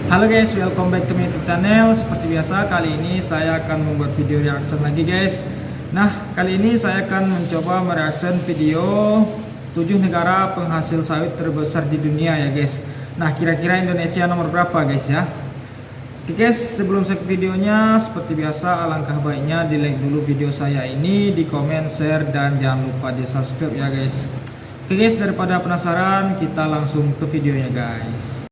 Halo guys, welcome back to my YouTube channel. Seperti biasa, kali ini saya akan membuat video reaction lagi guys. Nah, kali ini saya akan mencoba mereaction video 7 negara penghasil sawit terbesar di dunia ya guys. Nah, kira-kira Indonesia nomor berapa guys ya? Oke guys, sebelum saya ke videonya, seperti biasa alangkah baiknya di like dulu video saya ini, di komen, share, dan jangan lupa di subscribe ya guys. Oke guys, daripada penasaran, kita langsung ke videonya guys.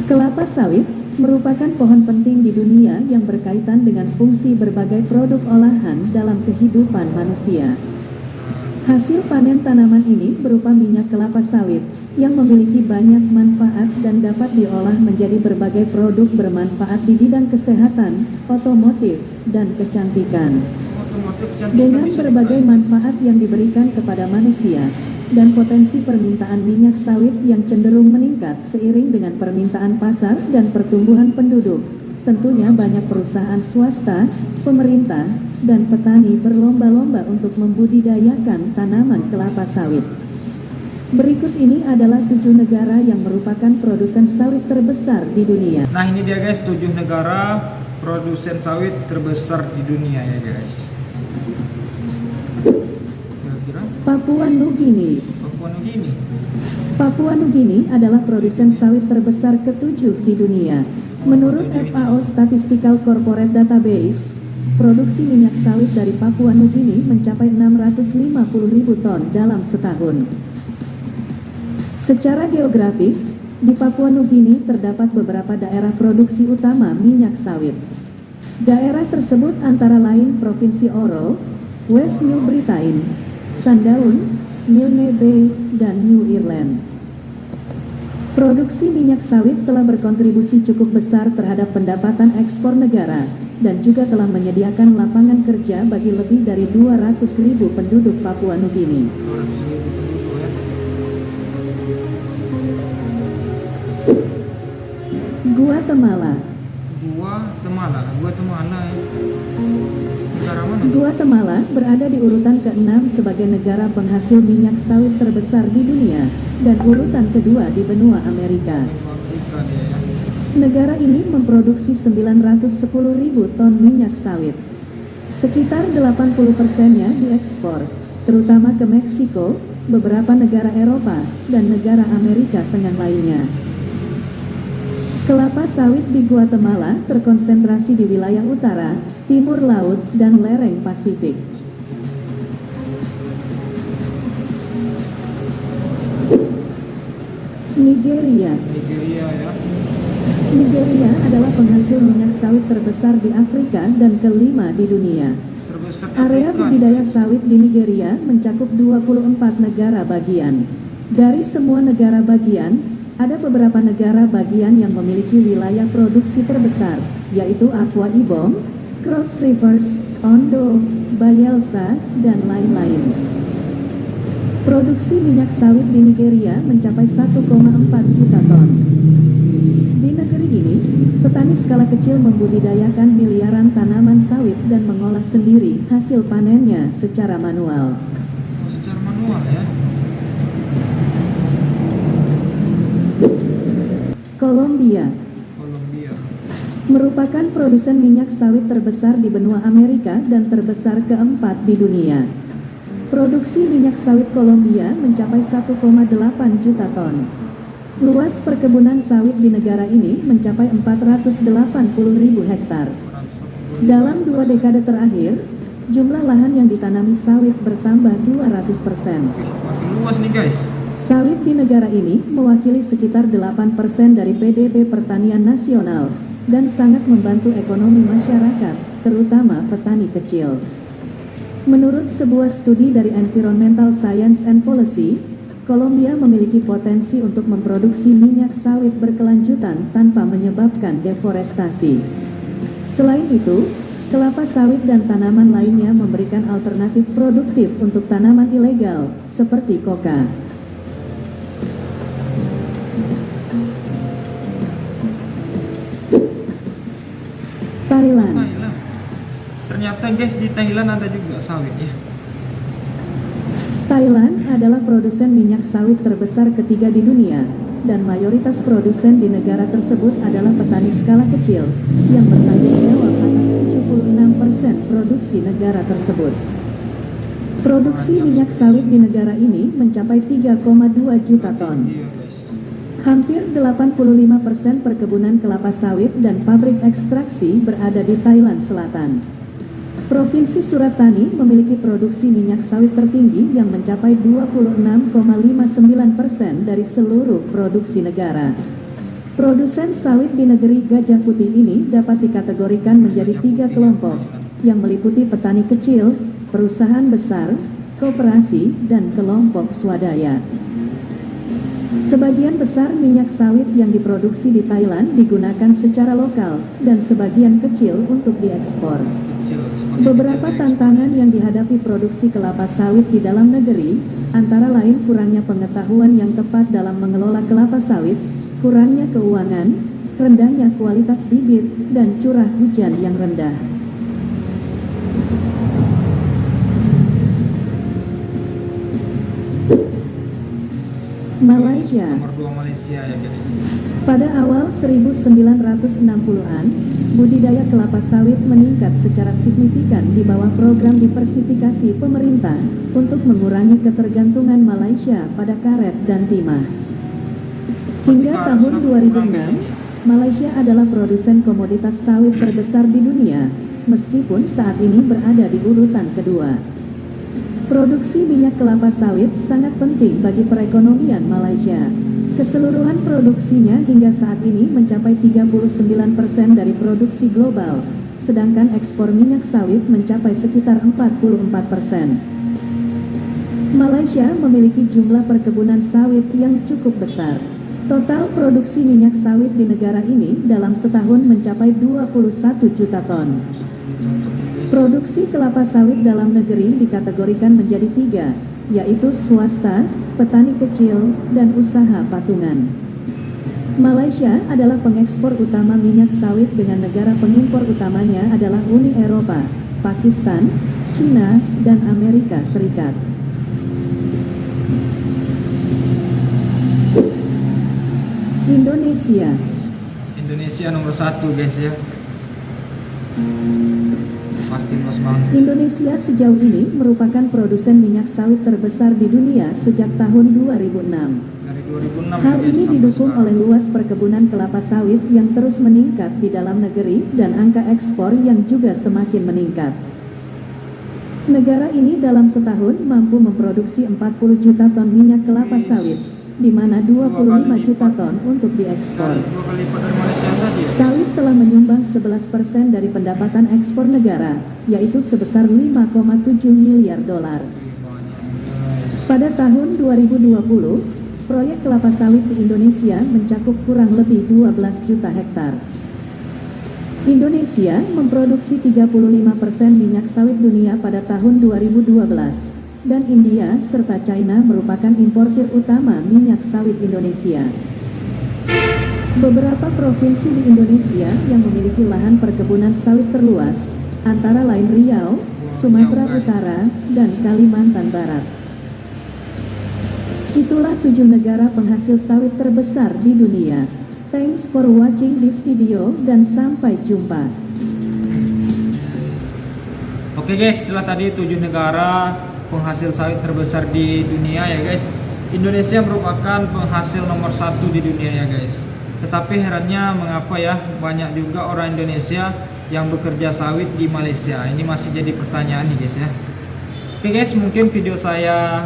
Kelapa sawit merupakan pohon penting di dunia yang berkaitan dengan fungsi berbagai produk olahan dalam kehidupan manusia. Hasil panen tanaman ini berupa minyak kelapa sawit yang memiliki banyak manfaat dan dapat diolah menjadi berbagai produk bermanfaat di bidang kesehatan, otomotif, dan kecantikan. Dengan berbagai manfaat yang diberikan kepada manusia, dan potensi permintaan minyak sawit yang cenderung meningkat seiring dengan permintaan pasar dan pertumbuhan penduduk. Tentunya banyak perusahaan swasta, pemerintah, dan petani berlomba-lomba untuk membudidayakan tanaman kelapa sawit. Berikut ini adalah 7 negara yang merupakan produsen sawit terbesar di dunia. Nah, ini dia guys, 7 negara produsen sawit terbesar di dunia ya guys. Papua Nugini. Papua Nugini adalah produsen sawit terbesar ke-7 di dunia. Menurut FAO Statistical Corporate Database, produksi minyak sawit dari Papua Nugini mencapai 650.000 ton dalam setahun. Secara geografis, di Papua Nugini terdapat beberapa daerah produksi utama minyak sawit. Daerah tersebut antara lain Provinsi Oro, West New Britain, Sandaun, Milne Bay, dan New Ireland. Produksi minyak sawit telah berkontribusi cukup besar terhadap pendapatan ekspor negara dan juga telah menyediakan lapangan kerja bagi lebih dari 200.000 penduduk Papua Nugini. Guatemala. Guatemala berada di urutan ke-6 sebagai negara penghasil minyak sawit terbesar di dunia dan urutan kedua di benua Amerika. Negara ini memproduksi 910.000 ton minyak sawit. Sekitar 80%-nya diekspor, terutama ke Meksiko, beberapa negara Eropa, dan negara Amerika Tengah lainnya. Kelapa sawit di Guatemala terkonsentrasi di wilayah utara, timur laut, dan lereng Pasifik. Nigeria. Nigeria adalah penghasil minyak sawit terbesar di Afrika dan kelima di dunia. Area budidaya sawit di Nigeria mencakup 24 negara bagian. Dari semua negara bagian, ada beberapa negara bagian yang memiliki wilayah produksi terbesar, yaitu Akwa Ibom, Cross Rivers, Ondo, Bayelsa, dan lain-lain. Produksi minyak sawit di Nigeria mencapai 1,4 juta ton. Di negeri ini, petani skala kecil membudidayakan miliaran tanaman sawit dan mengolah sendiri hasil panennya secara manual. Kolombia merupakan produsen minyak sawit terbesar di benua Amerika dan terbesar keempat di dunia. Produksi minyak sawit Kolombia mencapai 1,8 juta ton. Luas perkebunan sawit di negara ini mencapai 480.000 hektar. Dalam 2 dekade terakhir, jumlah lahan yang ditanami sawit bertambah 200%. Luas nih guys. Sawit di negara ini mewakili sekitar 8% dari PDB pertanian nasional dan sangat membantu ekonomi masyarakat, terutama petani kecil. Menurut sebuah studi dari Environmental Science and Policy, Kolombia memiliki potensi untuk memproduksi minyak sawit berkelanjutan tanpa menyebabkan deforestasi. Selain itu, kelapa sawit dan tanaman lainnya memberikan alternatif produktif untuk tanaman ilegal, seperti koka. Thailand. Thailand. Ternyata guys di Thailand ada juga sawit ya. Thailand adalah produsen minyak sawit terbesar ketiga di dunia, dan mayoritas produsen di negara tersebut adalah petani skala kecil, yang bertanggung jawab atas 76% produksi negara tersebut. Produksi minyak sawit di negara ini mencapai 3,2 juta ton. Iya guys. Hampir 85% perkebunan kelapa sawit dan pabrik ekstraksi berada di Thailand Selatan. Provinsi Surat Thani memiliki produksi minyak sawit tertinggi yang mencapai 26,59% dari seluruh produksi negara. Produsen sawit di negeri Gajah Putih ini dapat dikategorikan menjadi 3 kelompok, yang meliputi petani kecil, perusahaan besar, koperasi, dan kelompok swadaya. Sebagian besar minyak sawit yang diproduksi di Thailand digunakan secara lokal, dan sebagian kecil untuk diekspor. Beberapa tantangan yang dihadapi produksi kelapa sawit di dalam negeri, antara lain kurangnya pengetahuan yang tepat dalam mengelola kelapa sawit, kurangnya keuangan, rendahnya kualitas bibit, dan curah hujan yang rendah. Malaysia. Nomor 2 Malaysia ya guys. Pada awal 1960-an, budidaya kelapa sawit meningkat secara signifikan di bawah program diversifikasi pemerintah untuk mengurangi ketergantungan Malaysia pada karet dan timah. Hingga tahun 2006, Malaysia adalah produsen komoditas sawit terbesar di dunia, meskipun saat ini berada di urutan kedua. Produksi minyak kelapa sawit sangat penting bagi perekonomian Malaysia. Keseluruhan produksinya hingga saat ini mencapai 39% dari produksi global, sedangkan ekspor minyak sawit mencapai sekitar 44%. Malaysia memiliki jumlah perkebunan sawit yang cukup besar. Total produksi minyak sawit di negara ini dalam setahun mencapai 21 juta ton. Produksi kelapa sawit dalam negeri dikategorikan menjadi 3, yaitu swasta, petani kecil, dan usaha patungan. Malaysia adalah pengekspor utama minyak sawit dengan negara pengimpor utamanya adalah Uni Eropa, Pakistan, China, dan Amerika Serikat. Indonesia. Indonesia nomor 1 guys ya. Pasti luas banget. Indonesia sejauh ini merupakan produsen minyak sawit terbesar di dunia sejak tahun 2006. Dari 2006 Hal guys, ini sampai didukung sekarang. oleh luas perkebunan kelapa sawit yang terus meningkat di dalam negeri dan angka ekspor yang juga semakin meningkat. Negara ini dalam setahun mampu memproduksi 40 juta ton minyak kelapa sawit, di mana 25 juta ton untuk diekspor. 2 kali lipat dari Malaysia tadi. Sawit telah menyumbang 11% dari pendapatan ekspor negara, yaitu sebesar 5,7 miliar dolar. Pada tahun 2020, proyek kelapa sawit di Indonesia mencakup kurang lebih 12 juta hektar. Indonesia memproduksi 35% minyak sawit dunia pada tahun 2012, dan India serta China merupakan importir utama minyak sawit Indonesia. Beberapa provinsi di Indonesia yang memiliki lahan perkebunan sawit terluas, antara lain Riau, Sumatera Utara, dan Kalimantan Barat. Itulah 7 negara penghasil sawit terbesar di dunia. Thanks for watching this video dan sampai jumpa. Oke guys, setelah tadi 7 negara penghasil sawit terbesar di dunia ya guys, Indonesia merupakan penghasil nomor 1 di dunia ya guys. Tetapi herannya mengapa ya banyak juga orang Indonesia yang bekerja sawit di Malaysia. Ini masih jadi pertanyaan nih guys ya. Oke guys, mungkin video saya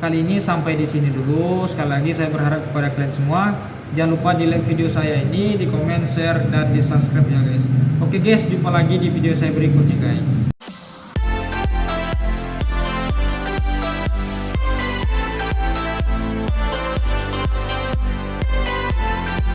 kali ini sampai di sini dulu. Sekali lagi saya berharap kepada kalian semua, jangan lupa di like video saya ini, di komen, share, dan di subscribe ya guys. Oke guys, jumpa lagi di video saya berikutnya guys.